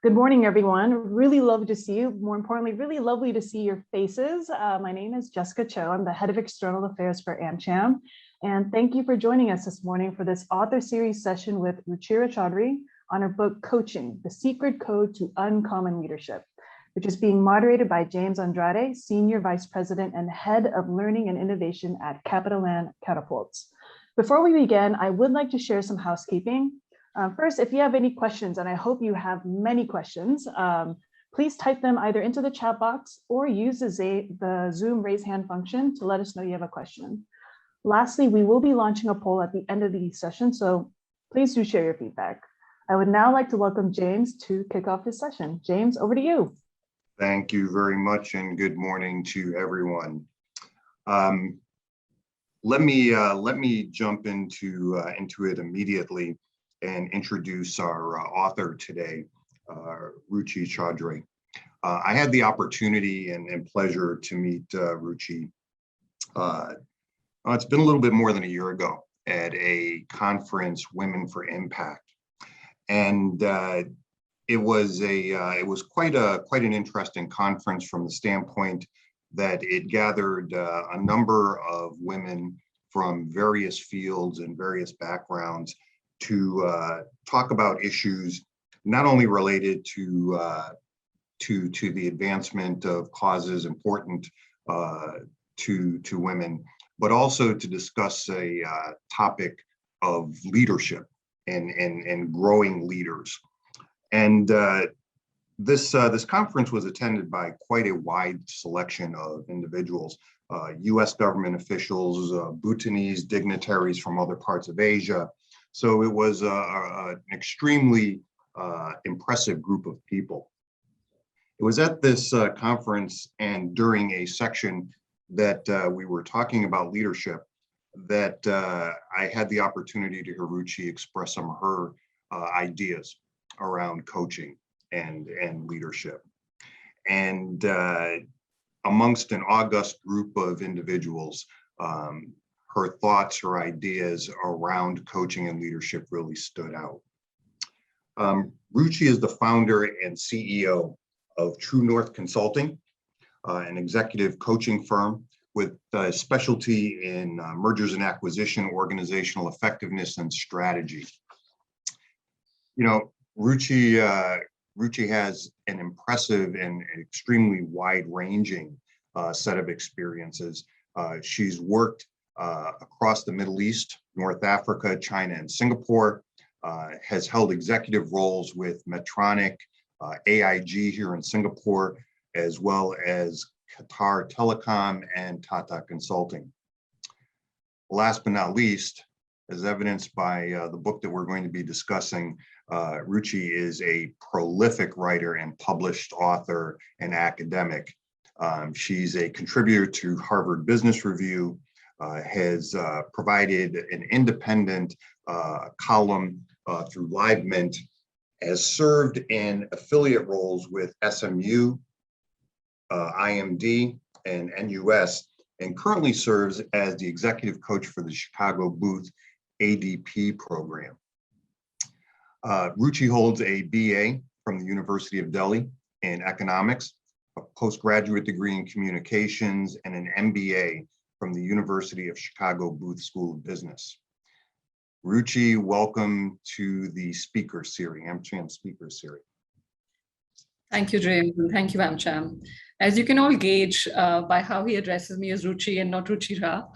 Good morning, everyone. Really lovely to see you. More importantly, really lovely to see your faces. My name is Jessica Cho. I'm the head of external affairs for AmCham. And thank you for joining us this morning for this author series session with Ruchira Chaudhary on her book, Coaching, The Secret Code to Uncommon Leadership, which is being moderated by James Andrade, Senior Vice President and Head of Learning and Innovation at Capitaland Catapults. Before we begin, I would like to share some housekeeping. First, if you have any questions, and I hope you have many questions, please type them either into the chat box or use the Zoom raise hand function to let us know you have a question. Lastly, we will be launching a poll at the end of the session, so please do share your feedback. I would now like to welcome James to kick off this session. James, over to you. Thank you very much, and good morning to everyone. Let me jump into it immediately and introduce our author today, Ruchira Chaudhary. I had the opportunity and pleasure to meet Ruchi. It's been a little bit more than a year ago at a conference, Women for Impact, and it was quite an interesting conference from the standpoint that it gathered a number of women from various fields and various backgrounds to talk about issues not only related to the advancement of causes important to women, but also to discuss a topic of leadership and growing leaders. And this conference was attended by quite a wide selection of individuals, U.S. government officials, Bhutanese dignitaries from other parts of Asia. So it was an extremely impressive group of people. It was at this conference and during a section that we were talking about leadership that I had the opportunity to hear Ruchi express some of her ideas around coaching and leadership. And amongst an august group of individuals, her thoughts, her ideas around coaching and leadership really stood out. Ruchi is the founder and CEO of True North Consulting, an executive coaching firm with a specialty in mergers and acquisition, organizational effectiveness, and strategy. You know, Ruchi has an impressive and extremely wide-ranging set of experiences. She's worked across the Middle East, North Africa, China, and Singapore, has held executive roles with Medtronic, AIG here in Singapore, as well as Qatar Telecom and Tata Consulting. Last but not least, as evidenced by the book that we're going to be discussing, Ruchi is a prolific writer and published author and academic. She's a contributor to Harvard Business Review, has provided an independent column through LiveMint, has served in affiliate roles with SMU, IMD, and NUS, and currently serves as the executive coach for the Chicago Booth ADP program. Ruchi holds a BA from the University of Delhi in economics, a postgraduate degree in communications, and an MBA from the University of Chicago Booth School of Business. Ruchi, welcome to the speaker series, AmCham speaker series. Thank you, James, and thank you, AmCham. As you can all gauge by how he addresses me as Ruchi and not Ruchira,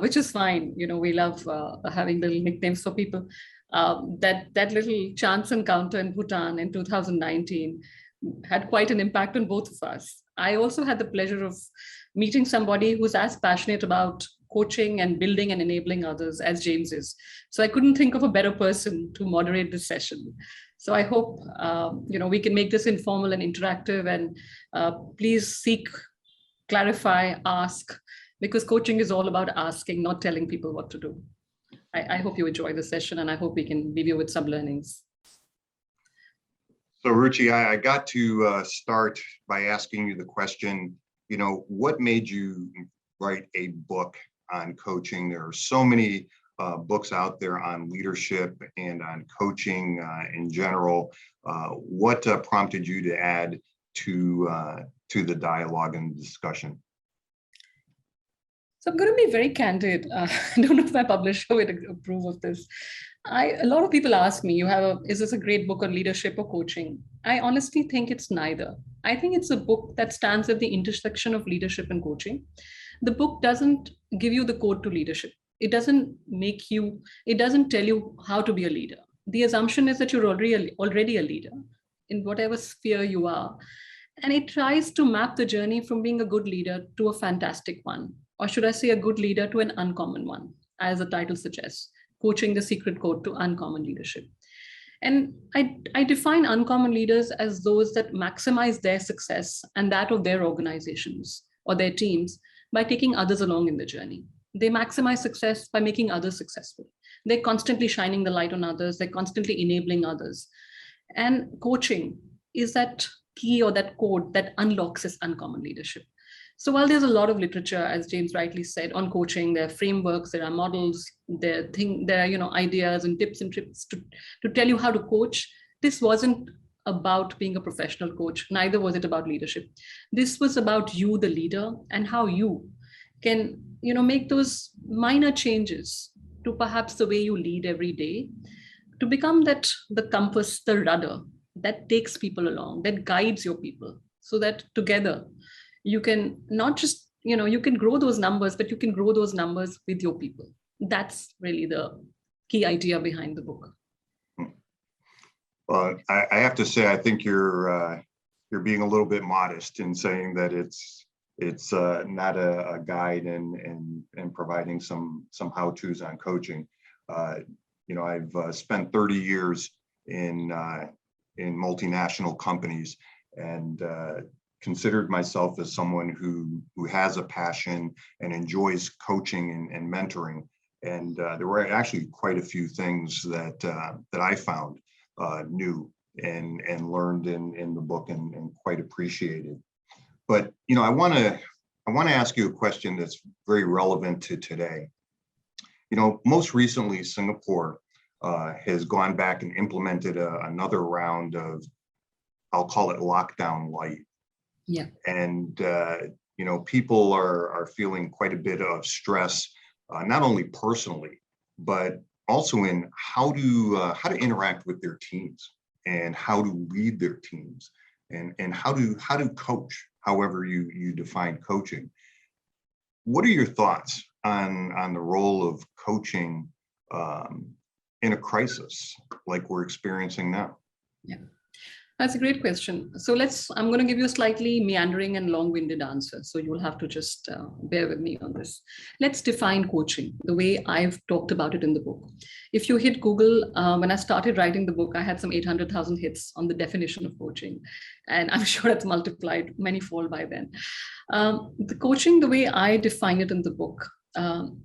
which is fine. You know, we love having little nicknames for people. That little chance encounter in Bhutan in 2019 had quite an impact on both of us. I also had the pleasure of meeting somebody who's as passionate about coaching and building and enabling others as James is. So I couldn't think of a better person to moderate this session. So I hope we can make this informal and interactive, and please seek, clarify, ask, because coaching is all about asking, not telling people what to do. I hope you enjoy the session, and I hope we can leave you with some learnings. So Ruchi, I got to start by asking you the question, what made you write a book on coaching? There are so many books out there on leadership and on coaching in general. What prompted you to add to the dialogue and discussion? So I'm going to be very candid. I don't know if my publisher would approve of this. A lot of people ask me, is this a great book on leadership or coaching? I honestly think it's neither. I think it's a book that stands at the intersection of leadership and coaching. The book doesn't give you the code to leadership. It doesn't tell you how to be a leader. The assumption is that you're already a leader in whatever sphere you are. And it tries to map the journey from being a good leader to a fantastic one. Or should I say a good leader to an uncommon one, as the title suggests, coaching the secret code to uncommon leadership. And I define uncommon leaders as those that maximize their success and that of their organizations or their teams by taking others along in the journey. They maximize success by making others successful. They're constantly shining the light on others. They're constantly enabling others. And coaching is that key or that code that unlocks this uncommon leadership. So while there's a lot of literature, as James rightly said, on coaching, there are frameworks, there are models, there are ideas and tips and tricks to tell you how to coach. This wasn't about being a professional coach. Neither was it about leadership. This was about you, the leader, and how you can make those minor changes to perhaps the way you lead every day to become that the compass, the rudder that takes people along, that guides your people, so that together you can not just, you can grow those numbers, but you can grow those numbers with your people. That's really the key idea behind the book. Well, I have to say, I think you're being a little bit modest in saying that it's not a guide and providing some how-tos on coaching. I've spent 30 years in multinational companies and considered myself as someone who has a passion and enjoys coaching and mentoring. And there were actually quite a few things that I found new and learned in the book and quite appreciated. But I want to ask you a question that's very relevant to today. Most recently, Singapore has gone back and implemented another round of, I'll call it lockdown light. Yeah. And people are feeling quite a bit of stress, not only personally, but also in how to interact with their teams and how to lead their teams and how to coach, however you define coaching. What are your thoughts on the role of coaching in a crisis like we're experiencing now? Yeah, that's a great question. So I'm going to give you a slightly meandering and long-winded answer. So you'll have to just bear with me on this. Let's define coaching the way I've talked about it in the book. If you hit Google, when I started writing the book, I had some 800,000 hits on the definition of coaching. And I'm sure it's multiplied many-fold by then. The coaching, the way I define it in the book,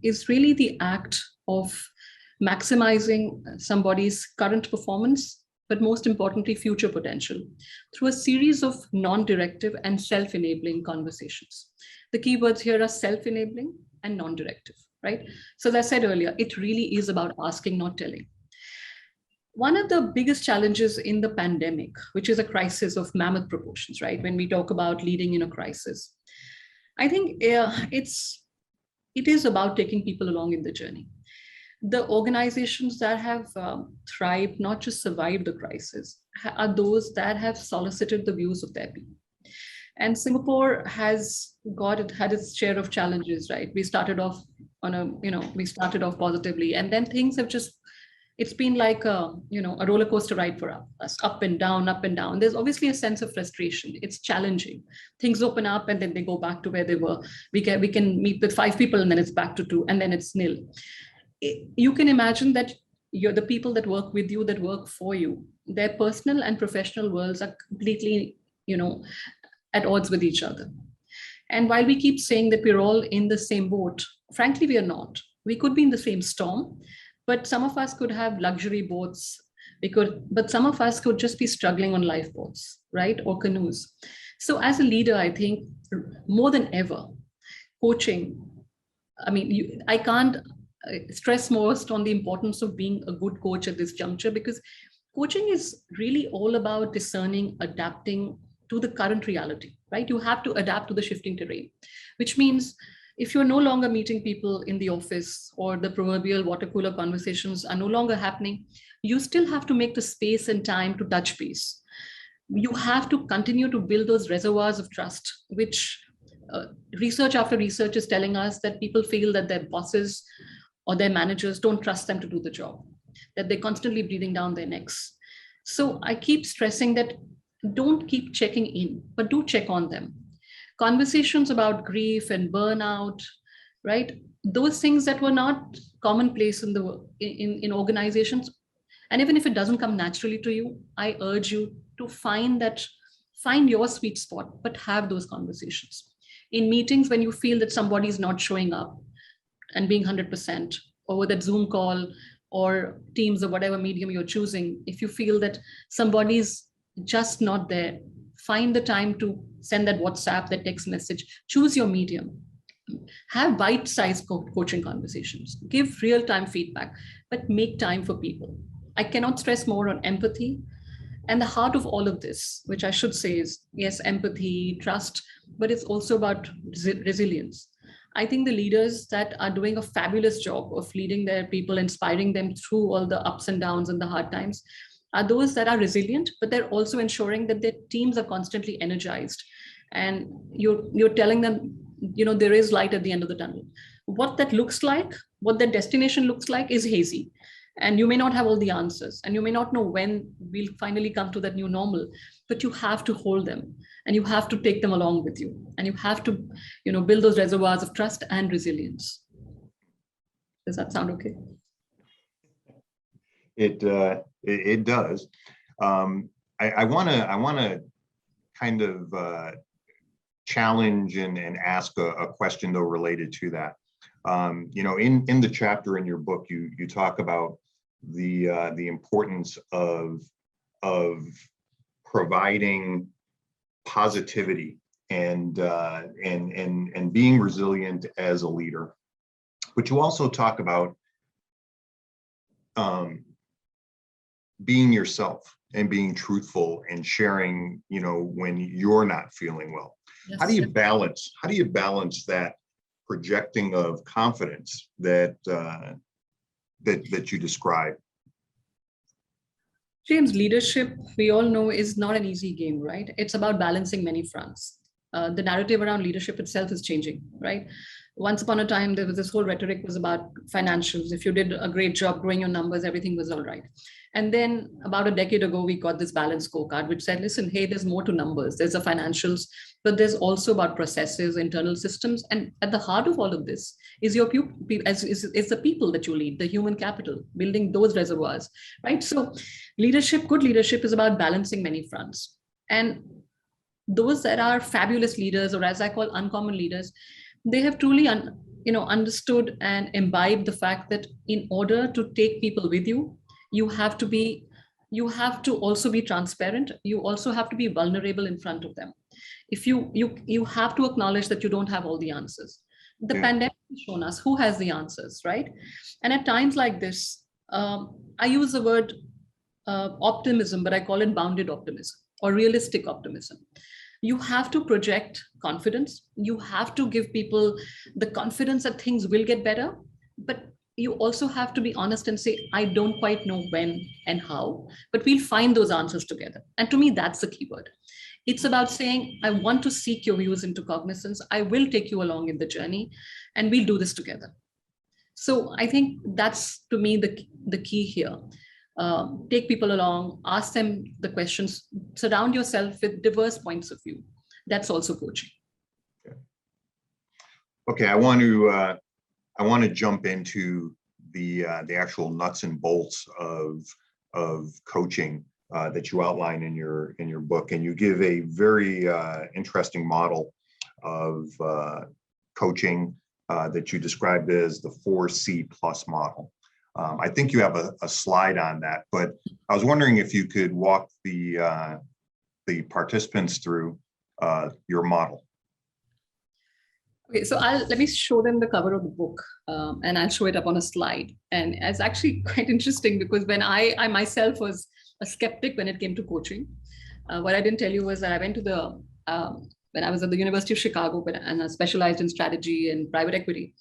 is really the act of maximizing somebody's current performance, but most importantly, future potential, through a series of non-directive and self-enabling conversations. The keywords here are self-enabling and non-directive, right? So as I said earlier, it really is about asking, not telling. One of the biggest challenges in the pandemic, which is a crisis of mammoth proportions, right? When we talk about leading in a crisis, I think it is about taking people along in the journey. The organizations that have thrived, not just survived the crisis, are those that have solicited the views of their people. And Singapore has had its share of challenges, right? We started off positively, and then things have it's been like a roller coaster ride for us, up and down, up and down. There's obviously a sense of frustration. It's challenging. Things open up and then they go back to where they were. We can meet with 5 people and then it's back to 2 and then it's nil. You can imagine that the people that work with you, that work for you, their personal and professional worlds are completely, at odds with each other. And while we keep saying that we're all in the same boat, frankly, we are not. We could be in the same storm, but some of us could have luxury boats. But some of us could just be struggling on lifeboats, right? Or canoes. So as a leader, I think more than ever, coaching, I can't stress most on the importance of being a good coach at this juncture, because coaching is really all about discerning, adapting to the current reality, right? You have to adapt to the shifting terrain, which means if you're no longer meeting people in the office, or the proverbial water cooler conversations are no longer happening, you still have to make the space and time to touch base. You have to continue to build those reservoirs of trust, which uh, research after research is telling us that people feel that their bosses or their managers don't trust them to do the job, that they're constantly breathing down their necks. So I keep stressing that don't keep checking in, but do check on them. Conversations about grief and burnout, right? Those things that were not commonplace in in organizations. And even if it doesn't come naturally to you, I urge you to find your sweet spot, but have those conversations. In meetings, when you feel that somebody is not showing up and being 100% over that Zoom call or Teams or whatever medium you're choosing, if you feel that somebody's just not there, find the time to send that WhatsApp, that text message, choose your medium. Have bite-sized coaching conversations, give real-time feedback, but make time for people. I cannot stress more on empathy. And the heart of all of this, which I should say is, yes, empathy, trust, but it's also about resilience. I think the leaders that are doing a fabulous job of leading their people, inspiring them through all the ups and downs and the hard times, are those that are resilient, but they're also ensuring that their teams are constantly energized. And you're telling them, there is light at the end of the tunnel. What that looks like, what that destination looks like is hazy. And you may not have all the answers, and you may not know when we'll finally come to that new normal, but you have to hold them, and you have to take them along with you, and you have to build those reservoirs of trust and resilience. Does that sound okay? It does. I want to kind of challenge and ask a question though related to that. In the chapter in your book, you talk about the importance of providing positivity and being resilient as a leader. But you also talk about being yourself and being truthful and sharing, when you're not feeling well. Yes. How do you balance that projecting of confidence that you describe? James, leadership, we all know, is not an easy game, right? It's about balancing many fronts. The narrative around leadership itself is changing, right? Once upon a time, there was this whole rhetoric was about financials. If you did a great job growing your numbers, everything was all right. And then about a decade ago, we got this balanced scorecard, which said, listen, hey, there's more to numbers. There's the financials, but there's also about processes, internal systems. And at the heart of all of this is your is the people that you lead, the human capital, building those reservoirs, right? So leadership, good leadership is about balancing many fronts. And those that are fabulous leaders, or as I call uncommon leaders, they have truly understood and imbibed the fact that in order to take people with you, you have to also be transparent. You also have to be vulnerable in front of them. If you have to acknowledge that you don't have all the answers. The pandemic has shown us who has the answers, right? And at times like this, I use the word optimism, but I call it bounded optimism or realistic optimism. You have to project confidence. You have to give people the confidence that things will get better, but you also have to be honest and say, I don't quite know when and how, but we'll find those answers together. And to me, that's the key word. It's about saying, I want to seek your views into cognizance. I will take you along in the journey, and we'll do this together. So I think that's, to me, the key here. Take people along, ask them the questions, surround yourself with diverse points of view. That's also coaching. Okay, I want to jump into the actual nuts and bolts of coaching that you outline in your book, and you give a very interesting model of coaching that you described as the 4C+ model. I think you have a slide on that, but I was wondering if you could walk the participants through your model. Okay, so let me show them the cover of the book, and I'll show it up on a slide. And it's actually quite interesting because when I myself was a skeptic when it came to coaching, what I didn't tell you was that I went to when I was at the University of Chicago and I specialized in strategy and private equity.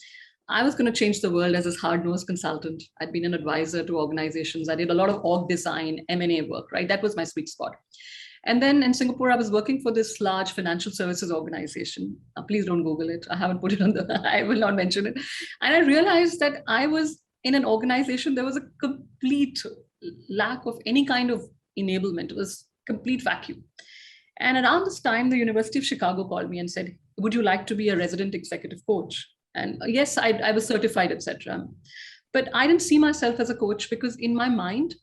I was going to change the world as this hard-nosed consultant. I'd been an advisor to organizations. I did a lot of org design, M&A work, right? That was my sweet spot. And then in Singapore, I was working for this large financial services organization. Please don't Google it. I haven't put it on I will not mention it. And I realized that I was in an organization, there was a complete lack of any kind of enablement. It was complete vacuum. And around this time, the University of Chicago called me and said, would you like to be a resident executive coach? And yes, I was certified, etc. But I didn't see myself as a coach because in my mind,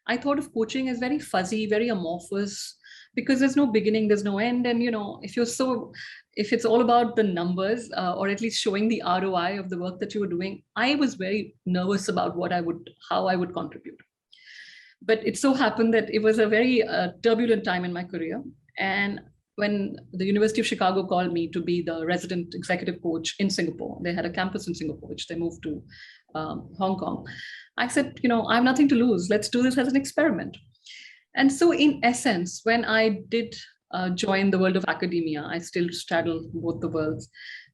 I thought of coaching as very fuzzy, very amorphous, because there's no beginning, there's no end. And, if it's all about the numbers or at least showing the ROI of the work that you were doing, I was very nervous about how I would contribute. But it so happened that it was a very turbulent time in my career. And when the University of Chicago called me to be the resident executive coach in Singapore, they had a campus in Singapore, which they moved to Hong Kong. I said, I have nothing to lose. Let's do this as an experiment. And so in essence, when I did join the world of academia, I still straddle both the worlds.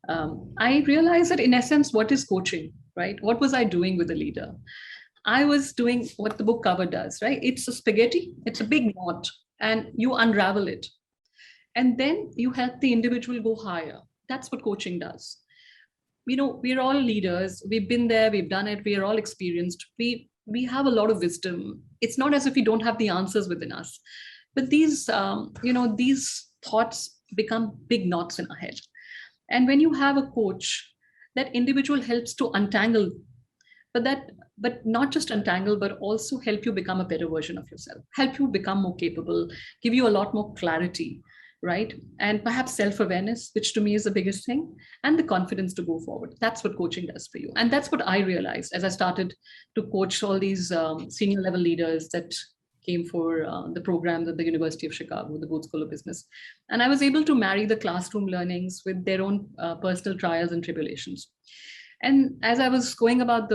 I realized that in essence, what is coaching, right? What was I doing with a leader? I was doing what the book cover does, right? It's a spaghetti, it's a big knot, and you unravel it. And then you help the individual go higher. That's what coaching does. We're all leaders. We've been there, we've done it. We are all experienced. We have a lot of wisdom. It's not as if we don't have the answers within us, but these thoughts become big knots in our head. And when you have a coach, that individual helps to untangle, but not just untangle, but also help you become a better version of yourself, help you become more capable, give you a lot more clarity, right? And perhaps self-awareness, which to me is the biggest thing, and the confidence to go forward. That's what coaching does for you. And that's what I realized as I started to coach all these senior level leaders that came for the programs at the University of Chicago, the Booth School of Business. And I was able to marry the classroom learnings with their own personal trials and tribulations. And as I was going about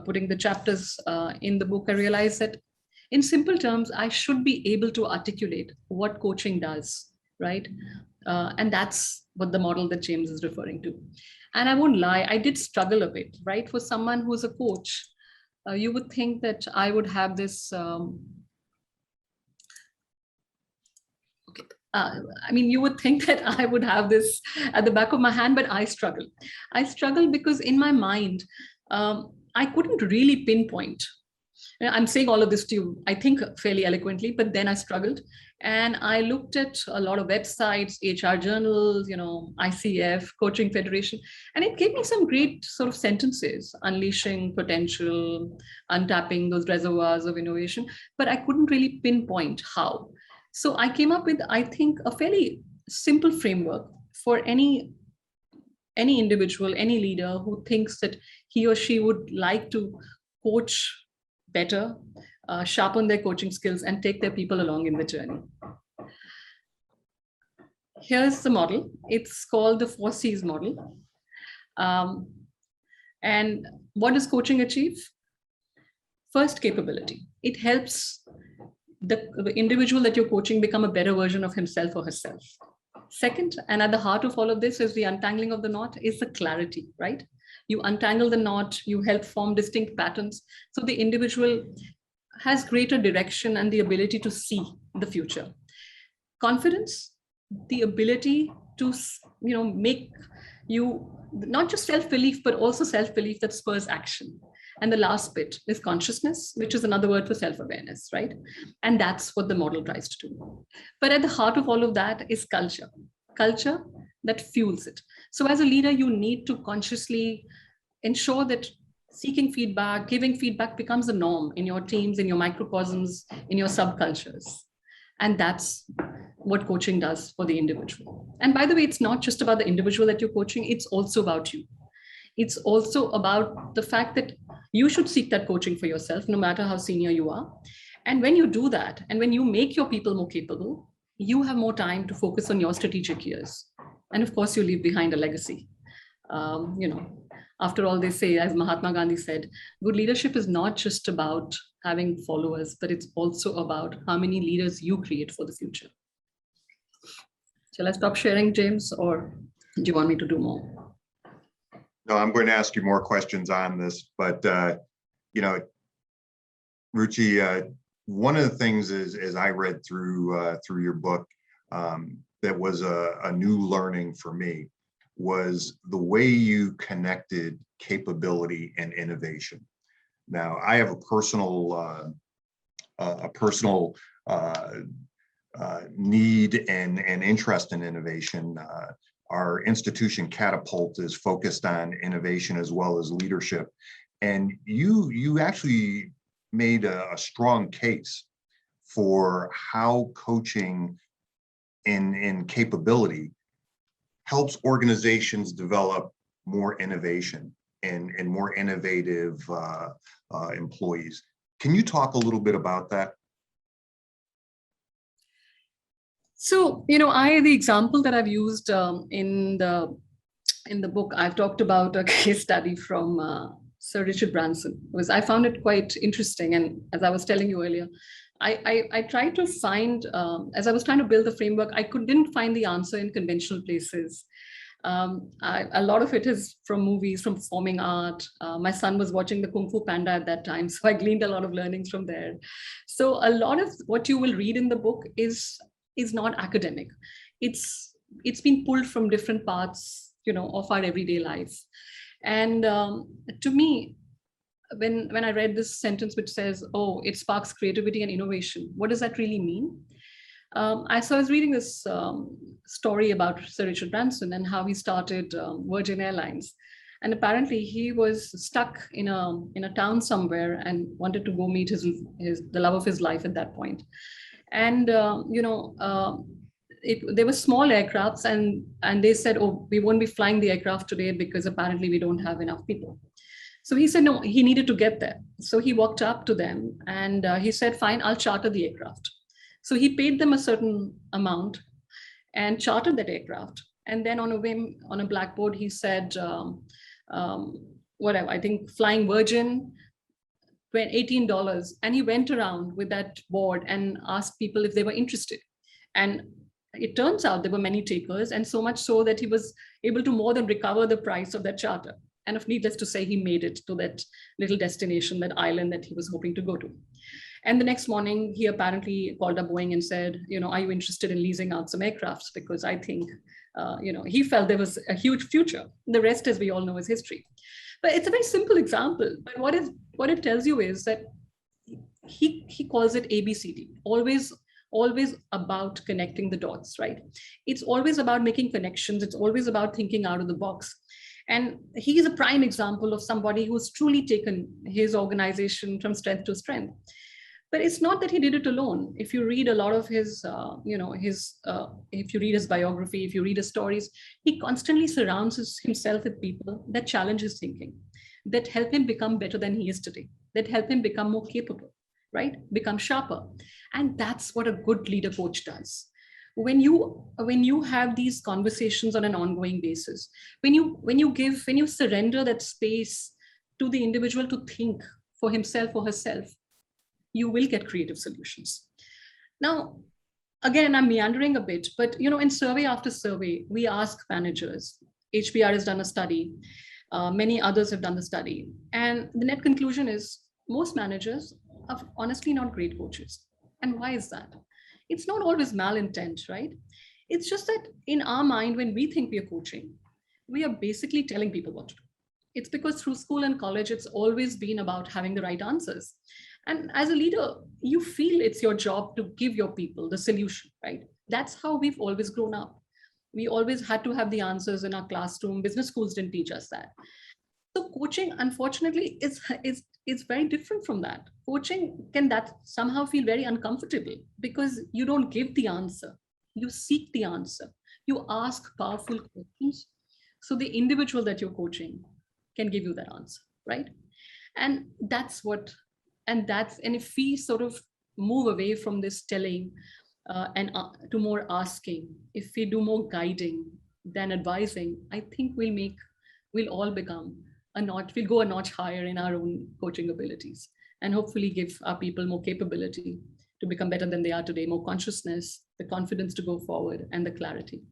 putting the chapters in the book, I realized that in simple terms, I should be able to articulate what coaching does, right? And that's what the model that James is referring to. And I won't lie, I did struggle a bit, right? For someone who's a coach, you would think that I would have this, you would think that I would have this at the back of my hand, but I struggle. I struggle because in my mind, I couldn't really pinpoint. I'm saying all of this to you, I think fairly eloquently, but then I struggled and I looked at a lot of websites, HR journals, ICF, Coaching Federation, and it gave me some great sort of sentences, unleashing potential, untapping those reservoirs of innovation, but I couldn't really pinpoint how. So I came up with, I think, a fairly simple framework for any individual, any leader who thinks that he or she would like to coach better, sharpen their coaching skills, and take their people along in the journey. Here's the model. It's called the 4 C's model. And what does coaching achieve? First, capability. It helps the individual that you're coaching become a better version of himself or herself. Second, and at the heart of all of this is the untangling of the knot, is the clarity, right? You untangle the knot, you help form distinct patterns. So the individual has greater direction and the ability to see the future. Confidence, the ability to make you not just self-belief, but also self-belief that spurs action. And the last bit is consciousness, which is another word for self-awareness, right? And that's what the model tries to do. But at the heart of all of that is culture that fuels it. So as a leader, you need to consciously ensure that seeking feedback, giving feedback becomes a norm in your teams, in your microcosms, in your subcultures. And that's what coaching does for the individual. And by the way, it's not just about the individual that you're coaching, it's also about you. It's also about the fact that you should seek that coaching for yourself, no matter how senior you are. And when you do that, and when you make your people more capable, you have more time to focus on your strategic years. And of course, you leave behind a legacy. You know, after all, they say, as Mahatma Gandhi said, good leadership is not just about having followers, but it's also about how many leaders you create for the future. Shall I stop sharing, James, or do you want me to do more? No, I'm going to ask you more questions on this, but you know, Ruchi, one of the things is, as I read through your book, that was a new learning for me, was the way you connected capability and innovation. Now, I have a personal need and interest in innovation. Our institution, Catapult, is focused on innovation as well as leadership. And you actually made a strong case for how coaching in capability helps organizations develop more innovation and more innovative employees. Can you talk a little bit about that? So, you know, the example that I've used in the book, I've talked about a case study from Sir Richard Branson. I found it quite interesting. And as I was telling you earlier, I tried to find, as I was trying to build the framework, I didn't find the answer in conventional places. A lot of it is from movies, from performing art. My son was watching the Kung Fu Panda at that time, so I gleaned a lot of learnings from there. So a lot of what you will read in the book is not academic. It's been pulled from different parts, you know, of our everyday life. And to me, when I read this sentence which says, "Oh, it sparks creativity and innovation," what does that really mean? I was reading this story about Sir Richard Branson and how he started Virgin Airlines. And apparently he was stuck in a town somewhere and wanted to go meet the love of his life at that point. And there were small aircrafts, and they said, "Oh, we won't be flying the aircraft today because apparently we don't have enough people." So he said no, he needed to get there. So he walked up to them and he said, "Fine, I'll charter the aircraft." So he paid them a certain amount and chartered that aircraft. And then on a whim, on a blackboard, he said, whatever, I think flying Virgin, $18. And he went around with that board and asked people if they were interested. And it turns out there were many takers, and so much so that he was able to more than recover the price of that charter. And if needless to say, he made it to that little destination, that island that he was hoping to go to. And the next morning, he apparently called up Boeing and said, you know, "Are you interested in leasing out some aircrafts? Because I think, he felt there was a huge future." The rest, as we all know, is history. But it's a very simple example. But what it tells you is that he calls it ABCD, always about connecting the dots, right? It's always about making connections. It's always about thinking out of the box. And he is a prime example of somebody who's truly taken his organization from strength to strength. But it's not that he did it alone. If you read a lot of his, if you read his biography, if you read his stories, he constantly surrounds himself with people that challenge his thinking, that help him become better than he is today, that help him become more capable, right? Become sharper. And that's what a good leader coach does. When you have these conversations on an ongoing basis, when you surrender that space to the individual to think for himself or herself, you will get creative solutions. Now, again, I'm meandering a bit, but in survey after survey, we ask managers. HBR has done a study. Many others have done the study. And the net conclusion is most managers are honestly not great coaches. And why is that? It's not always malintent, right? It's just that in our mind, when we think we are coaching, we are basically telling people what to do. It's because through school and college, it's always been about having the right answers. And as a leader, you feel it's your job to give your people the solution, right? That's how we've always grown up. We always had to have the answers in our classroom. Business schools didn't teach us that. So coaching, unfortunately, is very different from that. Coaching can somehow feel very uncomfortable because you don't give the answer. You seek the answer. You ask powerful questions. So the individual that you're coaching can give you that answer, right? And if we sort of move away from this telling and to more asking, if we do more guiding, than advising, I think we'll all become we'll go a notch higher in our own coaching abilities, and hopefully give our people more capability to become better than they are today, more consciousness, the confidence to go forward, and the clarity.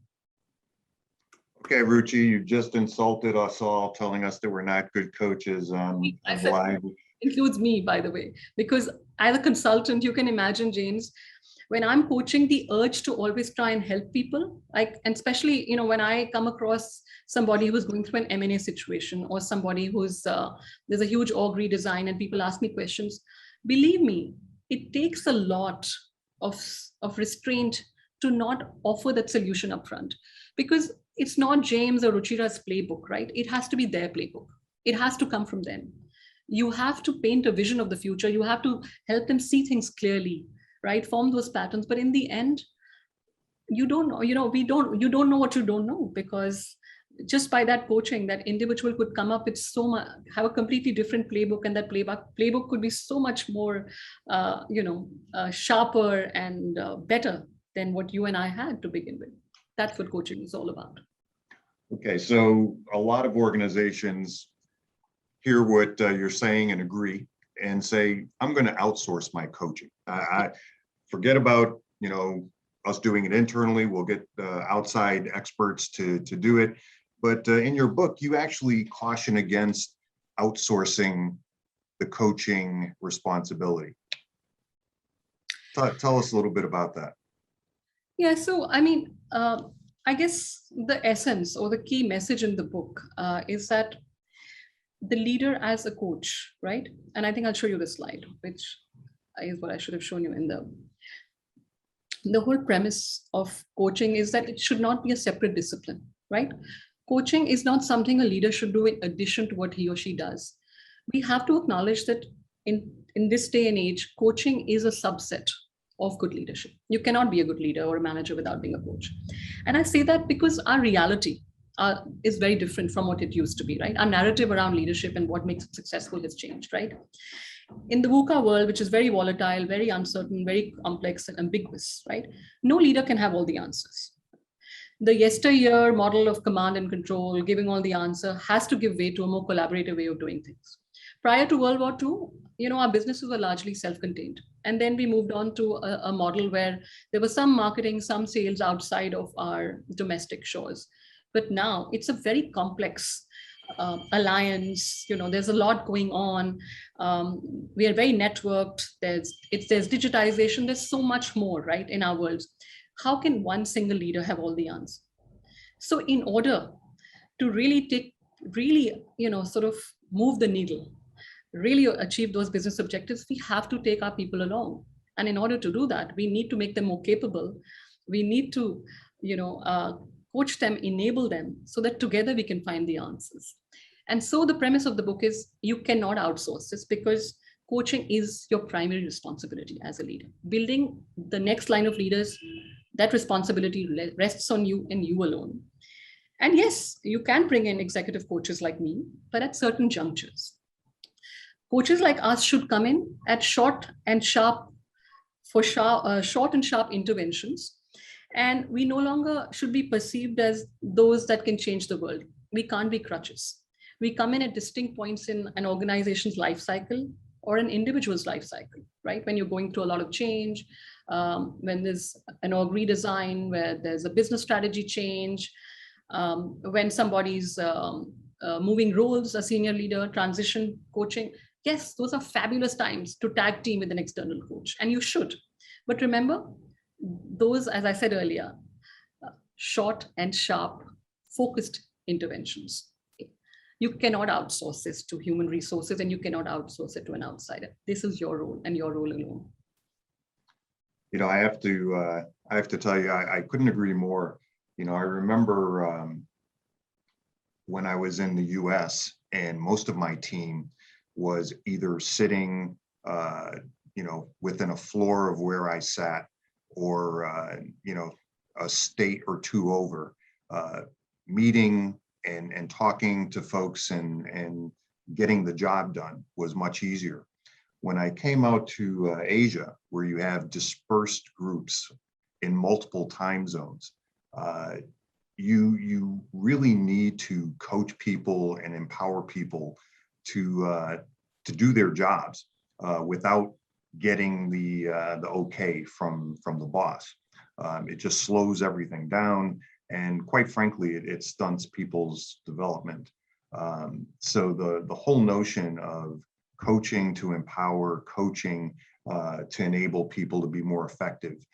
Okay, Ruchi, you just insulted us all, telling us that we're not good coaches on live. Includes me, by the way, because as a consultant, you can imagine, James, when I'm coaching, the urge to always try and help people, like, and especially, when I come across somebody who's going through an M&A situation, or somebody who's there's a huge org redesign and people ask me questions, believe me, it takes a lot of restraint to not offer that solution upfront, because it's not James or Ruchira's playbook, right? It has to be their playbook. It has to come from them. You have to paint a vision of the future. You have to help them see things clearly, right? Form those patterns. But in the end, you don't know, you don't know what you don't know, because just by that coaching, that individual could come up with have a completely different playbook, and that playbook could be so much more, sharper and better than what you and I had to begin with. That's what coaching is all about. Okay, so a lot of organizations hear what you're saying and agree and say, I'm going to outsource my coaching. I forget about, us doing it internally. We'll get outside experts to do it. But in your book, you actually caution against outsourcing the coaching responsibility. Tell us a little bit about that. Yeah, so I guess the essence or the key message in the book is that the leader as a coach, right? And I think I'll show you the slide, which is what I should have shown you in the whole premise of coaching is that it should not be a separate discipline, right? Coaching is not something a leader should do in addition to what he or she does. We have to acknowledge that in this day and age, coaching is a subset of good leadership. You cannot be a good leader or a manager without being a coach. And I say that because our reality is very different from what it used to be, right? Our narrative around leadership and what makes it successful has changed, right? In the VUCA world, which is very volatile, very uncertain, very complex and ambiguous, right? No leader can have all the answers. The yesteryear model of command and control, giving all the answer, has to give way to a more collaborative way of doing things. Prior to World War II, our businesses were largely self-contained. And then we moved on to a model where there was some marketing, some sales outside of our domestic shores. But now it's a very complex alliance. There's a lot going on. We are very networked. There's digitization. There's so much more, right, in our world. How can one single leader have all the answers? So in order to really sort of move the needle, really achieve those business objectives, we have to take our people along. And in order to do that, we need to make them more capable. We need to, coach them, enable them, so that together we can find the answers. And so the premise of the book is you cannot outsource this, because coaching is your primary responsibility as a leader. Building the next line of leaders, that responsibility rests on you and you alone. And yes, you can bring in executive coaches like me, but at certain junctures. Coaches like us should come in at short and sharp interventions. And we no longer should be perceived as those that can change the world. We can't be crutches. We come in at distinct points in an organization's life cycle or an individual's life cycle, right? When you're going through a lot of change, when there's an org redesign, where there's a business strategy change, when somebody's moving roles, a senior leader, transition coaching. Yes, those are fabulous times to tag team with an external coach, and you should. But remember, those, as I said earlier, short and sharp, focused interventions. You cannot outsource this to human resources, and you cannot outsource it to an outsider. This is your role and your role alone. I have to tell you, I couldn't agree more. I remember when I was in the US, and most of my team was either sitting, within a floor of where I sat, or, a state or two over, meeting and talking to folks and getting the job done was much easier. When I came out to Asia, where you have dispersed groups in multiple time zones, you really need to coach people and empower people to do their jobs without getting the okay from the boss. It just slows everything down, and quite frankly, it stunts people's development. So the whole notion of coaching to empower, coaching to enable people to be more effective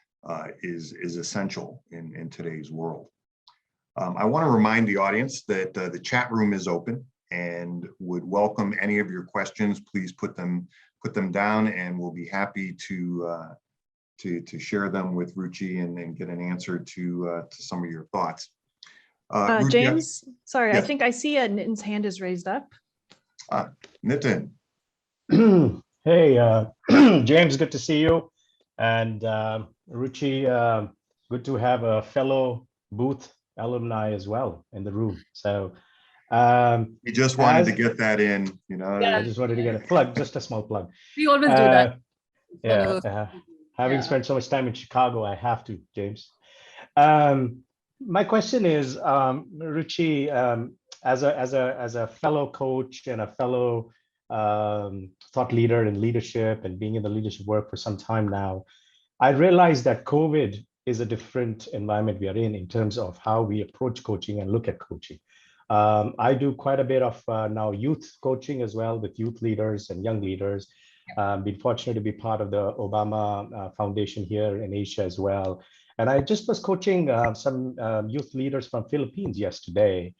is essential in today's world. I want to remind the audience that the chat room is open and would welcome any of your questions. Please put them down, and we'll be happy to share them with Ruchi and get an answer to some of your thoughts. Ruchi, James, sorry, yes. I think I see Nitin's hand is raised up. Nitin. Hey, James, good to see you. And Ruchi, good to have a fellow Booth alumni as well in the room. So We just wanted to get that in, you know. Yeah. I just wanted to get a plug, just a small plug. We always do that. Having spent so much time in Chicago, I have to, James. My question is, Ruchi, as a fellow coach and a fellow thought leader in leadership and being in the leadership work for some time now, I realized that COVID is a different environment we are in terms of how we approach coaching and look at coaching. I do quite a bit of now youth coaching as well with youth leaders and young leaders. Been fortunate to be part of the Obama Foundation here in Asia as well. And I just was coaching some youth leaders from Philippines yesterday.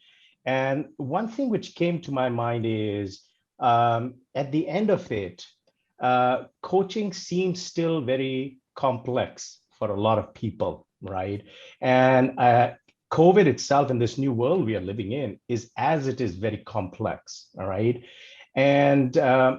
And one thing which came to my mind is at the end of it, coaching seems still very complex for a lot of people, right? And COVID itself in this new world we are living in is as it is very complex, all right? And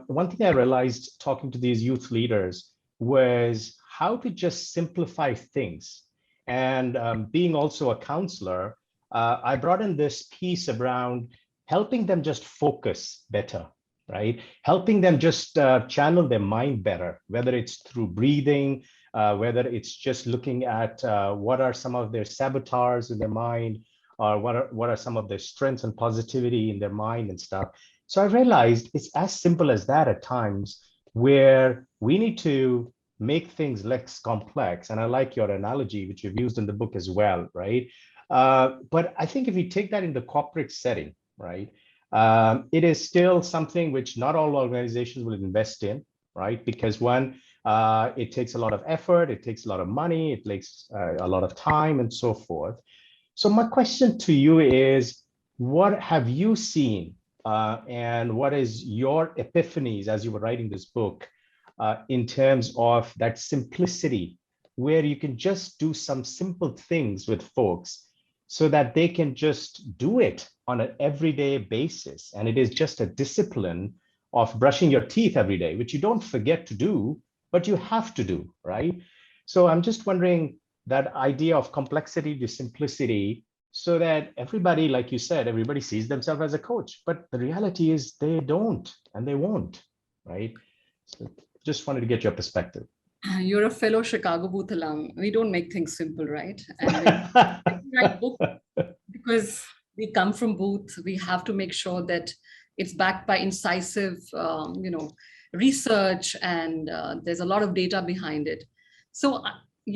one thing I realized talking to these youth leaders was how to just simplify things. And being also a counselor, I brought in this piece around helping them just focus better, right? Helping them just channel their mind better, whether it's through breathing, whether it's just looking at what are some of their saboteurs in their mind, or what are some of their strengths and positivity in their mind and stuff. So I realized it's as simple as that at times, where we need to make things less complex. And I like your analogy, which you've used in the book as well, right? But I think if we take that in the corporate setting, right, it is still something which not all organizations will invest in, right? Because one, it takes a lot of effort, it takes a lot of money, it takes a lot of time and so forth. So my question to you is, what have you seen and what is your epiphanies as you were writing this book in terms of that simplicity, where you can just do some simple things with folks so that they can just do it on an everyday basis. And it is just a discipline of brushing your teeth every day, which you don't forget to do, but you have to do, right? So I'm just wondering that idea of complexity to simplicity, so that everybody, like you said, everybody sees themselves as a coach, but the reality is they don't and they won't, right? So just wanted to get your perspective. You're a fellow Chicago Booth alum. We don't make things simple, right? And we write book because we come from Booth. We have to make sure that it's backed by incisive, research, and there's a lot of data behind it. So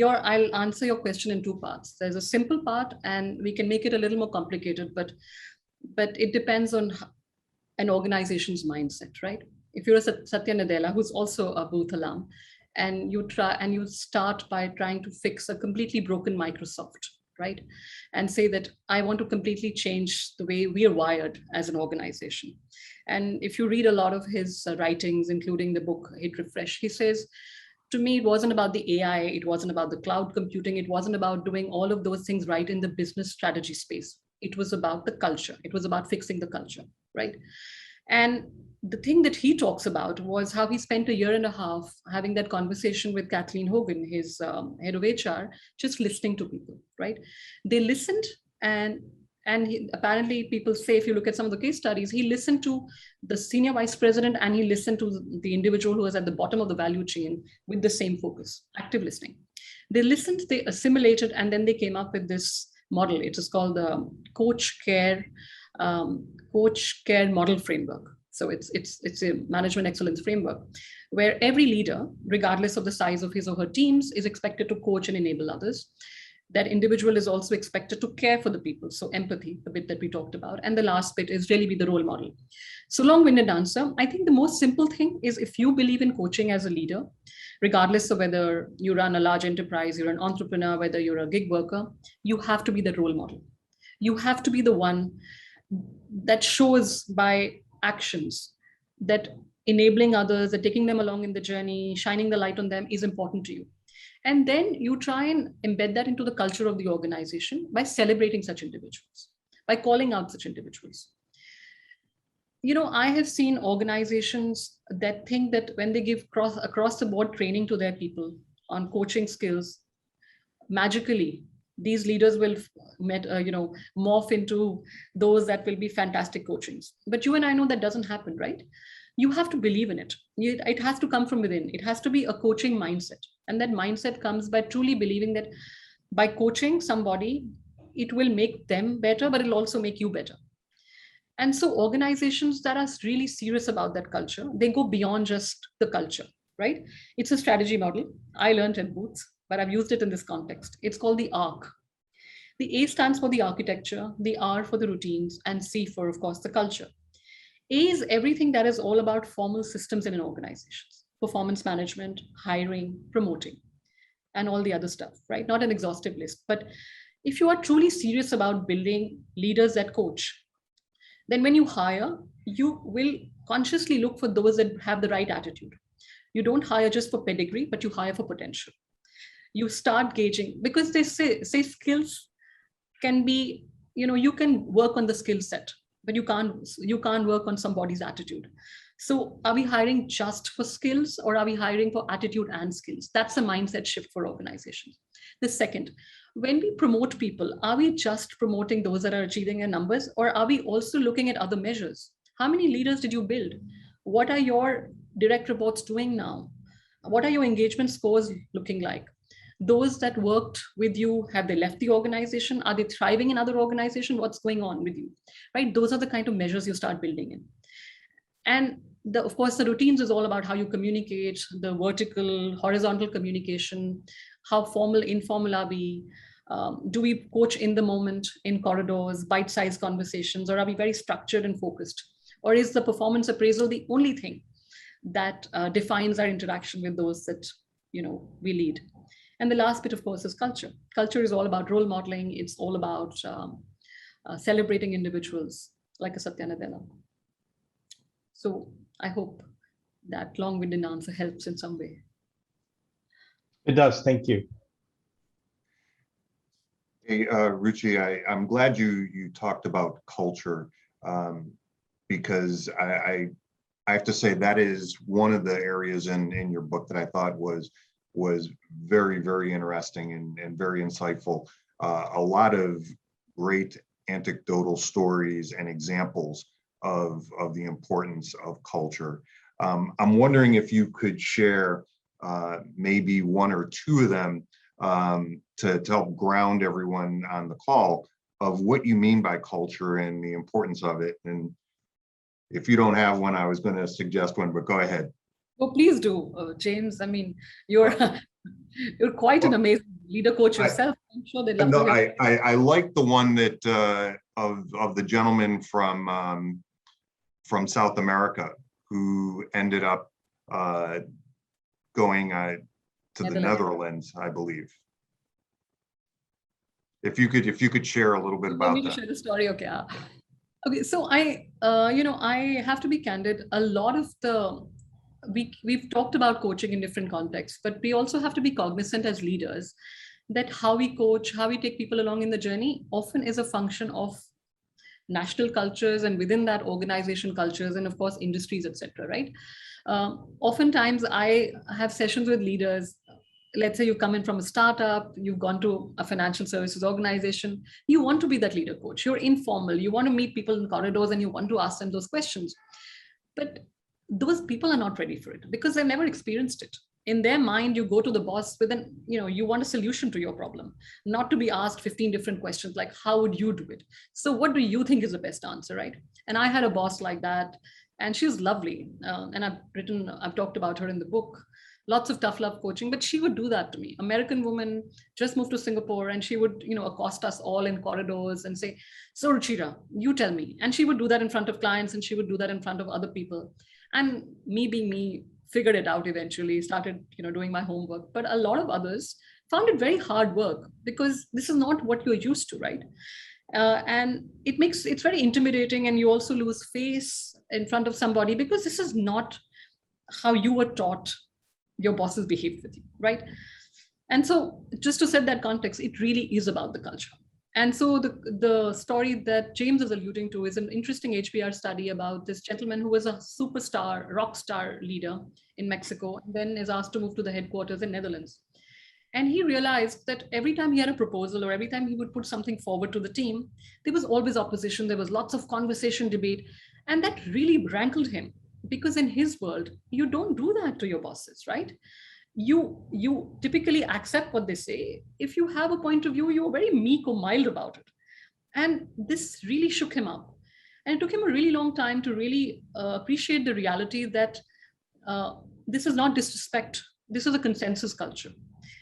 I'll answer your question in two parts. There's a simple part, and we can make it a little more complicated, but it depends on an organization's mindset, right? If you're a Satya Nadella, who's also a Booth alum, and you start by trying to fix a completely broken Microsoft, right? And say that I want to completely change the way we are wired as an organization. And if you read a lot of his writings, including the book Hit Refresh, he says, to me, it wasn't about the AI, it wasn't about the cloud computing, it wasn't about doing all of those things right in the business strategy space. It was about the culture. It was about fixing the culture, right? And the thing that he talks about was how he spent 1.5 years having that conversation with Kathleen Hogan, his head of HR, just listening to people, right? They listened, and apparently people say, if you look at some of the case studies, he listened to the senior vice president and he listened to the individual who was at the bottom of the value chain with the same focus, active listening. They listened, they assimilated, and then they came up with this model. It is called the coach care model framework. So it's a management excellence framework where every leader, regardless of the size of his or her teams, is expected to coach and enable others. That individual is also expected to care for the people. So empathy, the bit that we talked about. And the last bit is really be the role model. So long-winded answer, I think the most simple thing is if you believe in coaching as a leader, regardless of whether you run a large enterprise, you're an entrepreneur, whether you're a gig worker, you have to be the role model. You have to be the one that shows by actions that enabling others, that taking them along in the journey, shining the light on them is important to you. And then you try and embed that into the culture of the organization by celebrating such individuals, by calling out such individuals. You know, I have seen organizations that think that when they give across the board training to their people on coaching skills, magically these leaders will morph into those that will be fantastic coachings. But you and I know that doesn't happen, right? You have to believe in it. It has to come from within. It has to be a coaching mindset. And that mindset comes by truly believing that by coaching somebody, it will make them better, but it'll also make you better. And so organizations that are really serious about that culture, they go beyond just the culture, right? It's a strategy model. I learned in Boots, but I've used it in this context. It's called the ARC. The A stands for the architecture, the R for the routines, and C for, of course, the culture. A is everything that is all about formal systems in an organization, performance management, hiring, promoting, and all the other stuff, right? Not an exhaustive list, but if you are truly serious about building leaders that coach, then when you hire, you will consciously look for those that have the right attitude. You don't hire just for pedigree, but you hire for potential. You start gauging, because they say skills can be, you can work on the skill set, but you can't work on somebody's attitude. So are we hiring just for skills, or are we hiring for attitude and skills? That's a mindset shift for organizations. The second, when we promote people, are we just promoting those that are achieving their numbers, or are we also looking at other measures? How many leaders did you build? What are your direct reports doing now? What are your engagement scores looking like? Those that worked with you, have they left the organization? Are they thriving in other organizations? What's going on with you, right? Those are the kind of measures you start building in. And of course, the routines is all about how you communicate, the vertical, horizontal communication, how formal, informal are we? Do we coach in the moment, in corridors, bite-sized conversations, or are we very structured and focused? Or is the performance appraisal the only thing that defines our interaction with those that we lead? And the last bit, of course, is culture. Culture is all about role modeling. It's all about celebrating individuals like a Satya Nadella. So I hope that long-winded answer helps in some way. It does. Thank you. Hey, Ruchi, I'm glad you talked about culture, because I have to say that is one of the areas in your book that I thought was very, very interesting and very insightful. A lot of great anecdotal stories and examples of the importance of culture. I'm wondering if you could share maybe one or two of them to help ground everyone on the call of what you mean by culture and the importance of it. And if you don't have one, I was going to suggest one, but go ahead. Well, please do, James. I mean, you're quite an amazing leader coach yourself. I'm sure they'd love to hear. I like the one that of the gentleman from South America who ended up going to the Netherlands, I believe. If you could share a little bit about that. Share the story, okay. Okay, so I have to be candid. A lot of we've talked about coaching in different contexts, but we also have to be cognizant as leaders that how we coach, how we take people along in the journey often is a function of national cultures, and within that organization cultures, and of course industries, etc. Right? Oftentimes I have sessions with leaders. Let's say you come in from a startup, you've gone to a financial services organization, you want to be that leader coach, you're informal, you want to meet people in corridors and you want to ask them those questions. But those people are not ready for it because they've never experienced it. in their mind, you go to the boss with an, you want a solution to your problem, not to be asked 15 different questions like, how would you do it? So what do you think is the best answer, right? And I had a boss like that, and she was lovely. And I've talked about her in the book. Lots of tough love coaching, but she would do that to me. American woman, just moved to Singapore, and she would, accost us all in corridors and say, so Ruchira, you tell me. And she would do that in front of clients, and she would do that in front of other people. And me being me, figured it out eventually, started, doing my homework. But a lot of others found it very hard work because this is not what you're used to, right? And it's very intimidating, and you also lose face in front of somebody because this is not how you were taught your bosses behave with you, right? And so just to set that context, it really is about the culture. And so the story that James is alluding to is an interesting HBR study about this gentleman who was a superstar, rock star leader in Mexico, and then is asked to move to the headquarters in Netherlands. And he realized that every time he had a proposal or every time he would put something forward to the team, there was always opposition. There was lots of conversation, debate, and that really rankled him because in his world, you don't do that to your bosses, right? You typically accept what they say. If you have a point of view, you're very meek or mild about it. And this really shook him up. And it took him a really long time to really appreciate the reality that this is not disrespect. This is a consensus culture.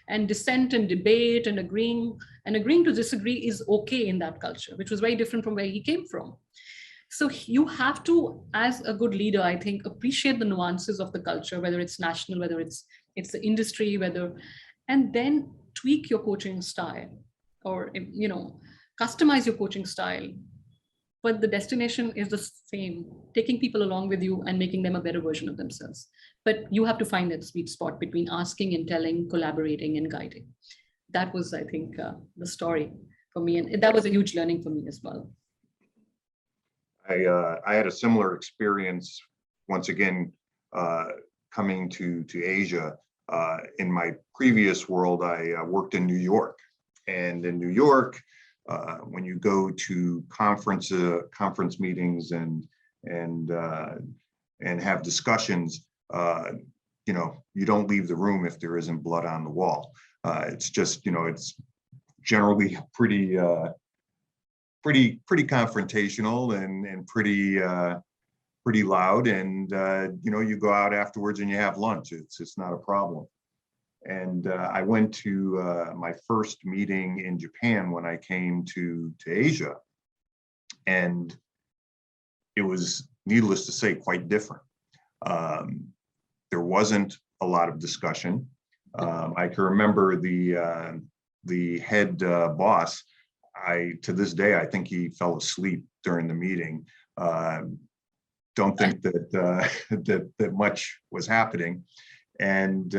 And dissent and debate and agreeing to disagree is okay in that culture, which was very different from where he came from. So you have to, as a good leader, I think, appreciate the nuances of the culture, whether it's national, whether it's the industry, and then tweak your coaching style or, customize your coaching style. But the destination is the same, taking people along with you and making them a better version of themselves. But you have to find that sweet spot between asking and telling, collaborating and guiding. That was, I think, the story for me. And that was a huge learning for me as well. I had a similar experience, once again, coming to Asia. In my previous world, I worked in New York. And in New York, when you go to conference meetings and have discussions, you don't leave the room if there isn't blood on the wall. It's just, it's generally pretty confrontational and pretty loud. And you go out afterwards and you have lunch. It's not a problem. And I went to my first meeting in Japan when I came to Asia, and it was, needless to say, quite different. There wasn't a lot of discussion. I can remember the head boss. To this day, I think he fell asleep during the meeting. Don't think that much was happening. And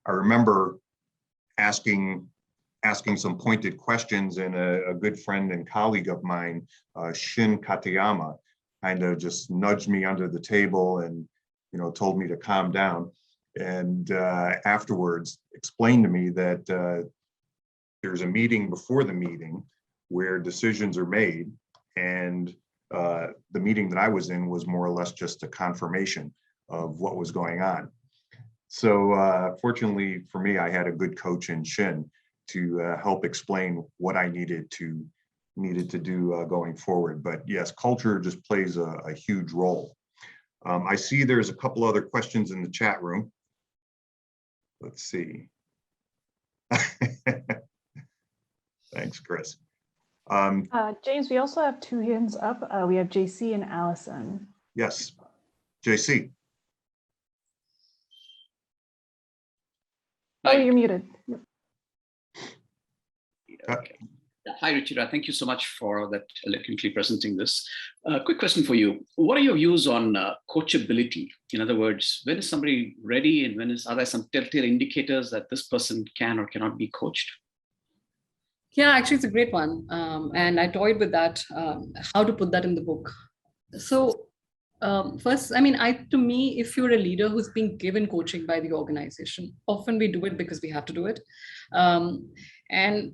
I remember asking some pointed questions, and a good friend and colleague of mine, Shin Katayama, kind of just nudged me under the table and told me to calm down. And afterwards explained to me that there's a meeting before the meeting where decisions are made, and the meeting that I was in was more or less just a confirmation of what was going on. So fortunately for me, I had a good coach in Shin to help explain what I needed to do going forward. But yes, culture just plays a huge role. I see there's a couple other questions in the chat room. Let's see. Thanks, Chris. James, we also have two hands up. We have JC and Allison. Yes, JC. Oh, you're muted. Okay. Hi, Ruchira. Thank you so much for that eloquently presenting this. Quick question for you. What are your views on coachability? In other words, when is somebody ready, and are there some telltale indicators that this person can or cannot be coached? Yeah, actually, it's a great one. And I toyed with that, how to put that in the book. So first, to me, if you're a leader who's being given coaching by the organization, often we do it because we have to do it. And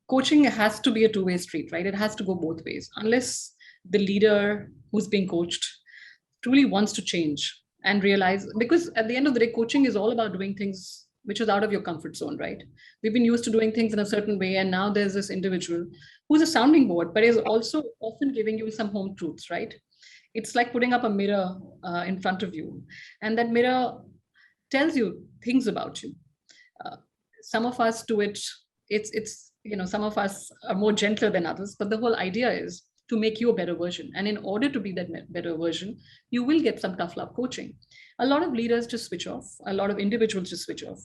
coaching has to be a two-way street, right? It has to go both ways. Unless the leader who's being coached truly wants to change and realize, because at the end of the day, coaching is all about doing things which is out of your comfort zone, right? We've been used to doing things in a certain way, and now there's this individual who's a sounding board, but is also often giving you some home truths, right? It's like putting up a mirror in front of you, and that mirror tells you things about you. Some of us do it, it's some of us are more gentler than others, but the whole idea is to make you a better version. And in order to be that better version, you will get some tough love coaching. A lot of leaders just switch off. A lot of individuals just switch off.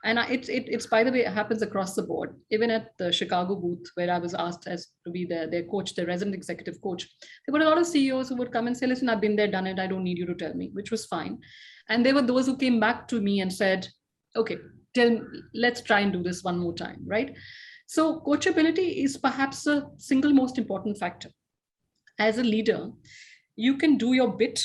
And it's by the way, it happens across the board. Even at the Chicago booth, where I was asked as to be their coach, their resident executive coach, there were a lot of CEOs who would come and say, listen, I've been there, done it. I don't need you to tell me, which was fine. And there were those who came back to me and said, okay, let's try and do this one more time, right? So coachability is perhaps the single most important factor. As a leader, you can do your bit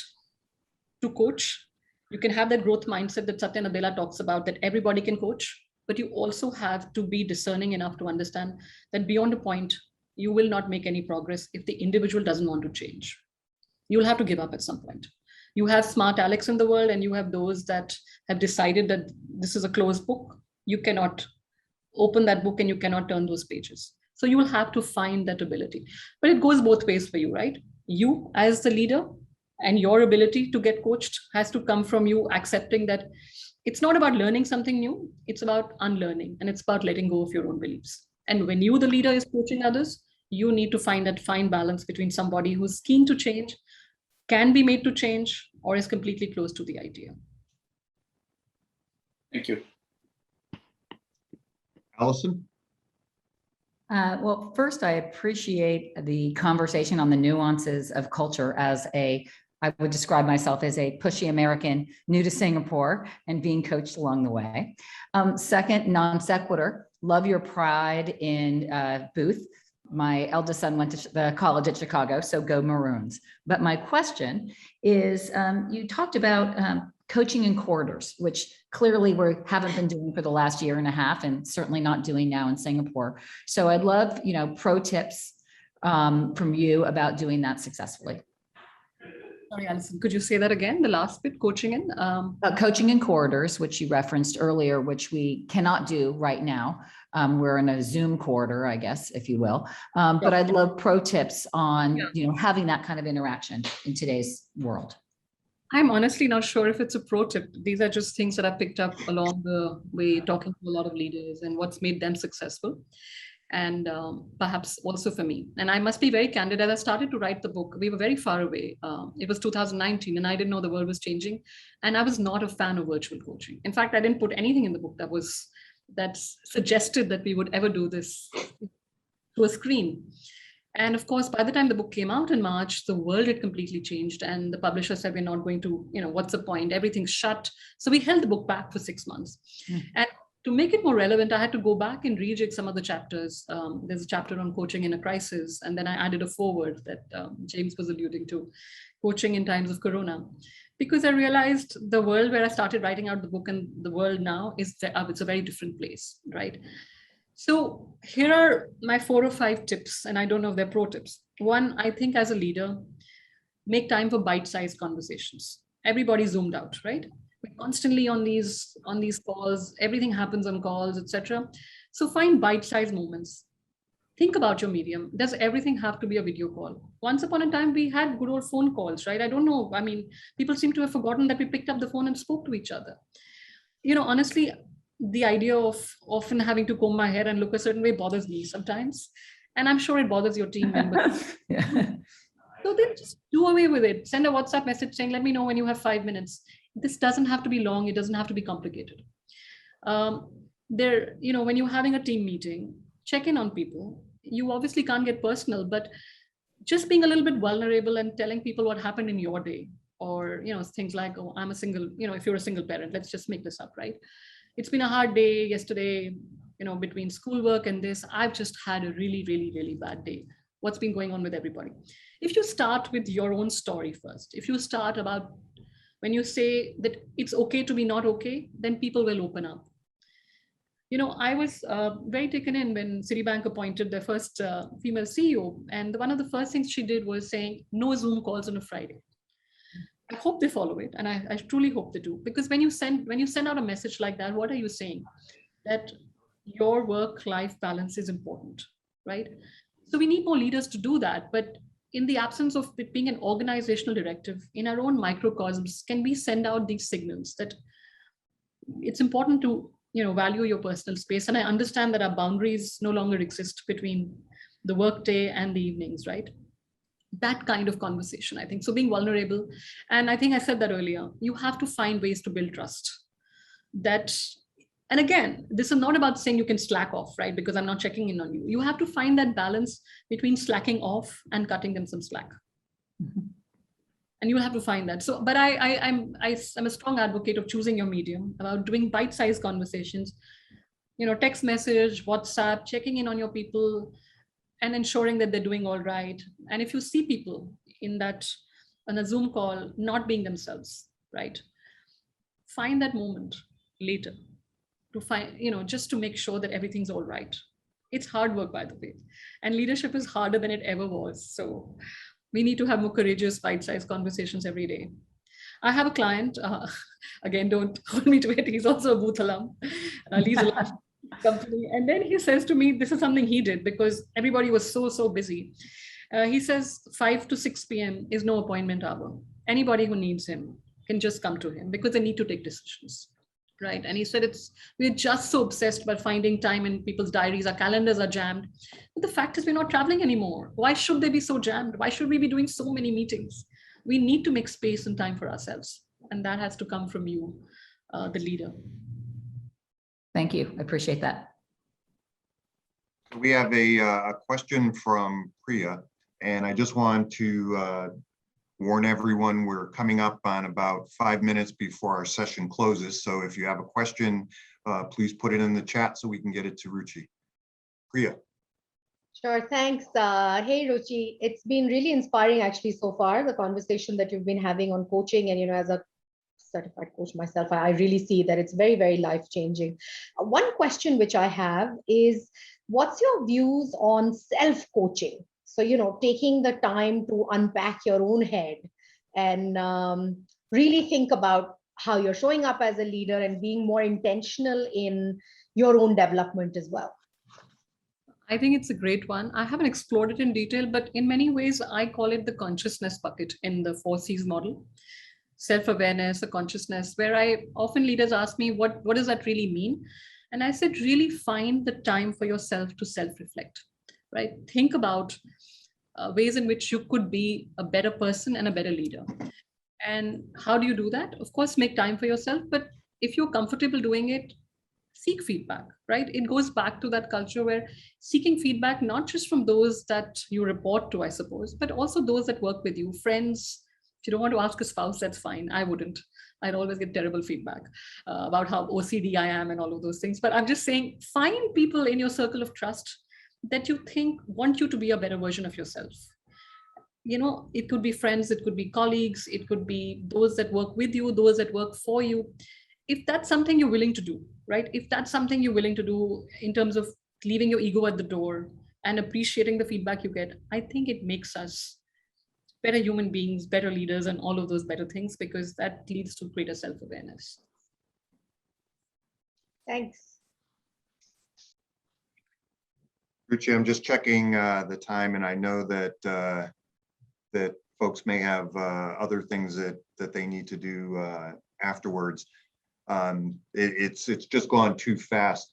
to coach. You can have that growth mindset that Satya Nadella talks about, that everybody can coach, but you also have to be discerning enough to understand that beyond a point, you will not make any progress if the individual doesn't want to change. You'll have to give up at some point. You have smart Alex in the world, and you have those that have decided that this is a closed book. You cannot open that book and you cannot turn those pages. So you will have to find that ability. But it goes both ways for you, right? You as the leader, and your ability to get coached has to come from you accepting that it's not about learning something new, it's about unlearning, and it's about letting go of your own beliefs. And when you, the leader, is coaching others, you need to find that fine balance between somebody who's keen to change, can be made to change, or is completely close to the idea. Thank you. Allison? Well, first, I appreciate the conversation on the nuances of culture as I would describe myself as a pushy American new to Singapore and being coached along the way. Second, non sequitur, love your pride in Booth. My eldest son went to the college at Chicago, so go Maroons. But my question is, you talked about coaching in corridors, which clearly we haven't been doing for the last year and a half, and certainly not doing now in Singapore. So I'd love, pro tips from you about doing that successfully. Sorry, Alison, could you say that again? The last bit, coaching in? Coaching in corridors, which you referenced earlier, which we cannot do right now. We're in a Zoom corridor, I guess, if you will. But I'd love pro tips on, having that kind of interaction in today's world. I'm honestly not sure if it's a pro tip. These are just things that I picked up along the way, talking to a lot of leaders and what's made them successful. And perhaps also for me. And I must be very candid, as I started to write the book, we were very far away. It was 2019 and I didn't know the world was changing. And I was not a fan of virtual coaching. In fact, I didn't put anything in the book that suggested that we would ever do this to a screen. And of course, by the time the book came out in March, the world had completely changed. And the publisher said, we're not going to, what's the point? Everything's shut. So we held the book back for 6 months. And to make it more relevant, I had to go back and rejig some of the chapters. There's a chapter on coaching in a crisis. And then I added a foreword that James was alluding to, coaching in times of Corona. Because I realized the world where I started writing out the book and the world now it's a very different place, right? So here are my 4 or 5 tips, and I don't know if they're pro tips. One, I think as a leader, make time for bite-sized conversations. Everybody's zoomed out, right? We're constantly on these calls, everything happens on calls, etc. So find bite-sized moments. Think about your medium. Does everything have to be a video call? Once upon a time, we had good old phone calls, right? I don't know. I mean, people seem to have forgotten that we picked up the phone and spoke to each other. Honestly, the idea of often having to comb my hair and look a certain way bothers me sometimes. And I'm sure it bothers your team members. Yeah. So then just do away with it. Send a WhatsApp message saying, let me know when you have 5 minutes. This doesn't have to be long. It doesn't have to be complicated. When you're having a team meeting, check in on people. You obviously can't get personal, but just being a little bit vulnerable and telling people what happened in your day, or, things like, oh, I'm a single, if you're a single parent, let's just make this up, right? It's been a hard day yesterday, between schoolwork and this, I've just had a really, really, really bad day. What's been going on with everybody? If you start with your own story first, if you start about when you say that it's okay to be not okay, then people will open up. I was very taken in when Citibank appointed their first female CEO. And one of the first things she did was saying, no Zoom calls on a Friday. I hope they follow it, and I truly hope they do. Because when you send out a message like that, what are you saying? That your work-life balance is important, right? So we need more leaders to do that. But in the absence of it being an organizational directive, in our own microcosms, can we send out these signals that it's important to value your personal space? And I understand that our boundaries no longer exist between the workday and the evenings, right? That kind of conversation, I think. So being vulnerable, and I think I said that earlier, you have to find ways to build trust. That, and again, this is not about saying you can slack off, right? Because I'm not checking in on you. You have to find that balance between slacking off and cutting them some slack. And you will have to find that. So, but I'm a strong advocate of choosing your medium, about doing bite-sized conversations, text message, WhatsApp, checking in on your people, and ensuring that they're doing all right. And if you see people on a Zoom call not being themselves, right, find that moment later to find, just to make sure that everything's all right. It's hard work, by the way, and leadership is harder than it ever was. So we need to have more courageous, bite-sized conversations every day. I have a client, again, don't hold me to it. He's also a booth alum. Leads a large company. And then he says to me, this is something he did because everybody was so busy. He says 5 to 6 p.m. is no appointment hour. Anybody who needs him can just come to him because they need to take decisions, right? And he said we're just so obsessed about finding time in people's diaries. Our calendars are jammed. But the fact is we're not traveling anymore. Why should they be so jammed? Why should we be doing so many meetings? We need to make space and time for ourselves. And that has to come from you, the leader. Thank you. I appreciate that. We have a question from Priya, and I just want to warn everyone we're coming up on about 5 minutes before our session closes. So if you have a question, please put it in the chat so we can get it to Ruchi. Priya. Sure, thanks. Hey, Ruchi, it's been really inspiring actually so far, the conversation that you've been having on coaching. And, as a certified coach myself, I really see that it's very, very life-changing. One question which I have is, what's your views on self-coaching? So, taking the time to unpack your own head and really think about how you're showing up as a leader and being more intentional in your own development as well. I think it's a great one. I haven't explored it in detail, but in many ways, I call it the consciousness bucket in the 4 C's model. Self-awareness, a consciousness, where often leaders ask me, what does that really mean? And I said, really find the time for yourself to self-reflect, right? Think about ways in which you could be a better person and a better leader. And how do you do that? Of course, make time for yourself, but if you're comfortable doing it, seek feedback, right? It goes back to that culture where seeking feedback, not just from those that you report to, I suppose, but also those that work with you, friends. If you don't want to ask a spouse, that's fine. I wouldn't. I'd always get terrible feedback about how OCD I am and all of those things. But I'm just saying, find people in your circle of trust that you think want you to be a better version of yourself. It could be friends, it could be colleagues, it could be those that work with you, those that work for you. If that's something you're willing to do, right? If that's something you're willing to do in terms of leaving your ego at the door and appreciating the feedback you get, I think it makes us better human beings, better leaders, and all of those better things, because that leads to greater self-awareness. Thanks. Ruchi, I'm just checking the time, and I know that that folks may have other things that they need to do afterwards. It's just gone too fast.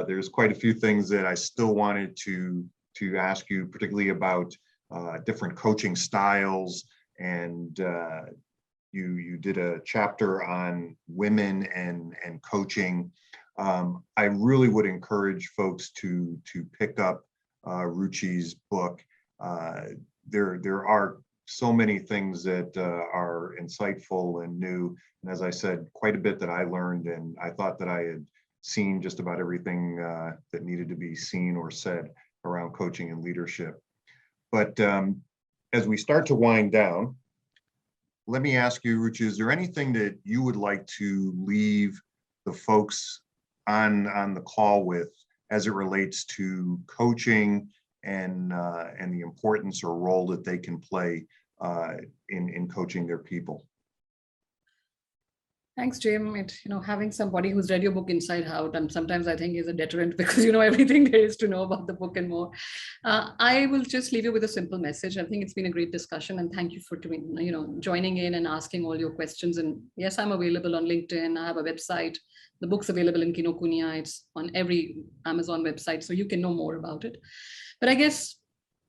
There's quite a few things that I still wanted to ask you, particularly about different coaching styles, and you did a chapter on women and coaching. I really would encourage folks to pick up Ruchi's book. There are so many things that are insightful and new. And as I said, quite a bit that I learned, and I thought that I had seen just about everything that needed to be seen or said around coaching and leadership. But as we start to wind down, let me ask you, Ruchi, is there anything that you would like to leave the folks on the call with as it relates to coaching and the importance or role that they can play in coaching their people? Thanks, Jim. Having somebody who's read your book inside out, and sometimes I think is a deterrent because you know everything there is to know about the book and more. I will just leave you with a simple message. I think it's been a great discussion, and thank you for joining in and asking all your questions. And yes, I'm available on LinkedIn. I have a website. The book's available in Kinokuniya. It's on every Amazon website, so you can know more about it. But I guess,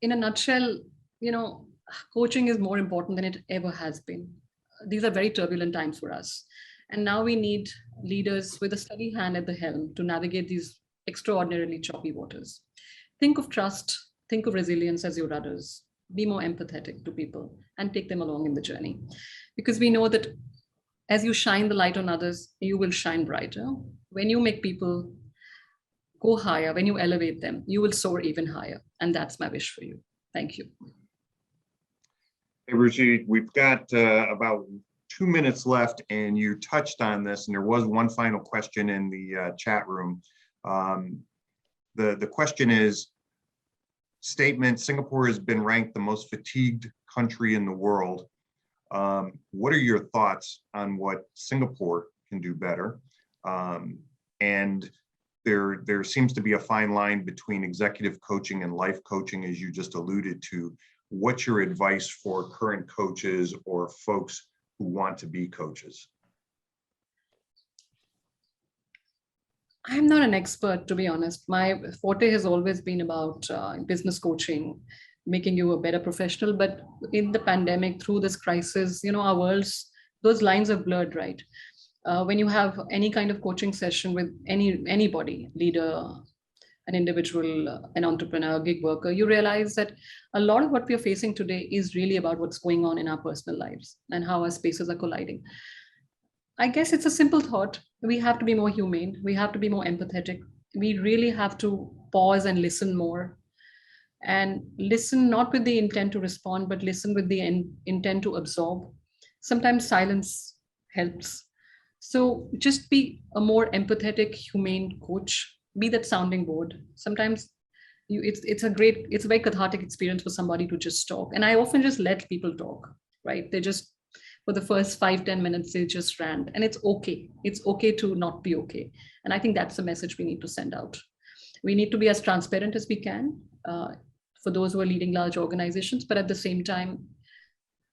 in a nutshell, coaching is more important than it ever has been. These are very turbulent times for us. And now we need leaders with a steady hand at the helm to navigate these extraordinarily choppy waters. Think of trust, think of resilience as your rudders. Be more empathetic to people and take them along in the journey. Because we know that as you shine the light on others, you will shine brighter. When you make people go higher, when you elevate them, you will soar even higher. And that's my wish for you. Thank you. Hey, Ruchi, we've got about 2 minutes left, and you touched on this, and there was one final question in the chat room. The question is, statement, Singapore has been ranked the most fatigued country in the world. What are your thoughts on what Singapore can do better? And there seems to be a fine line between executive coaching and life coaching, as you just alluded to. What's your advice for current coaches or folks who want to be coaches? I'm not an expert, to be honest. My forte has always been about business coaching, making you a better professional. But in the pandemic, through this crisis, our worlds, those lines are blurred, right? When you have any kind of coaching session with anybody, leader, an individual, an entrepreneur, gig worker, you realize that a lot of what we are facing today is really about what's going on in our personal lives and how our spaces are colliding. I guess it's a simple thought. We have to be more humane. We have to be more empathetic. We really have to pause and listen more, and listen not with the intent to respond, but listen with the intent to absorb. Sometimes silence helps. So just be a more empathetic, humane coach. Be that sounding board. Sometimes it's a very cathartic experience for somebody to just talk. And I often just let people talk, right? They just, for the first 5-10 minutes, they just rant, and it's okay. It's okay to not be okay. And I think that's the message we need to send out. We need to be as transparent as we can for those who are leading large organizations, but at the same time,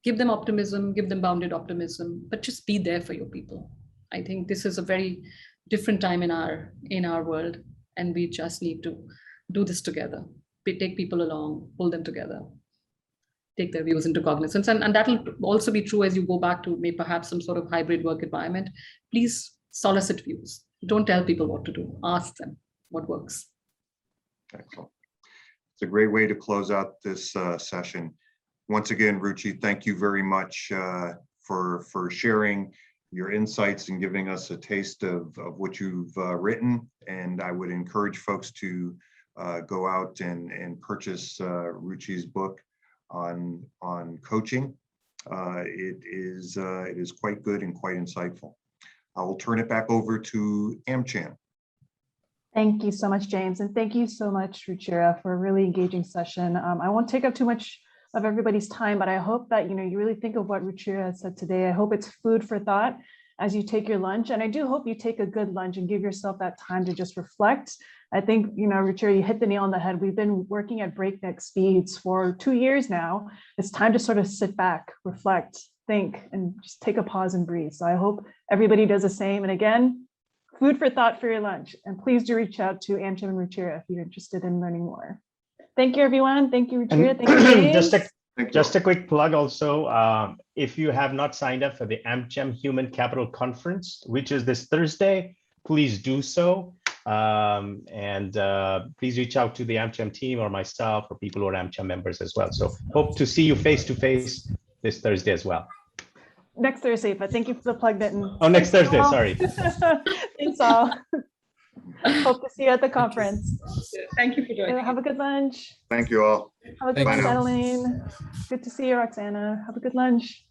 give them optimism, give them bounded optimism, but just be there for your people. I think this is a very different time in our world, and we just need to do this together. Take people along, pull them together, take their views into cognizance, and that will also be true as you go back to maybe perhaps some sort of hybrid work environment. Please solicit views. Don't tell people what to do. Ask them what works. Excellent. It's a great way to close out this session. Once again, Ruchi, thank you very much for sharing your insights and giving us a taste of what you've written. And I would encourage folks to go out and purchase Ruchi's book on coaching. It is quite good and quite insightful. I will turn it back over to AmCham. Thank you so much, James. And thank you so much, Ruchira, for a really engaging session. I won't take up too much of everybody's time, but I hope that you really think of what Ruchira said today. I hope it's food for thought as you take your lunch. And I do hope you take a good lunch and give yourself that time to just reflect. I think, Ruchira, you hit the nail on the head. We've been working at breakneck speeds for 2 years now. It's time to sort of sit back, reflect, think, and just take a pause and breathe. So I hope everybody does the same. And again, food for thought for your lunch. And please do reach out to AmCham and Ruchira if you're interested in learning more. Thank you, everyone. Thank you, Ruchira. Thank you, James. Just a quick plug also, if you have not signed up for the AmCham Human Capital Conference, which is this Thursday, please do so. And please reach out to the AmCham team or myself or people who are AmCham members as well. So hope to see you face to face this Thursday as well. Next Thursday, but thank you for the plug, Denton. Oh, next Thursday, sorry. Thanks all. Hope to see you at the conference. Thank you for joining. Have a good lunch. Thank you all. Have a good Bye one, now. Adeline. Good to see you, Roxana. Have a good lunch.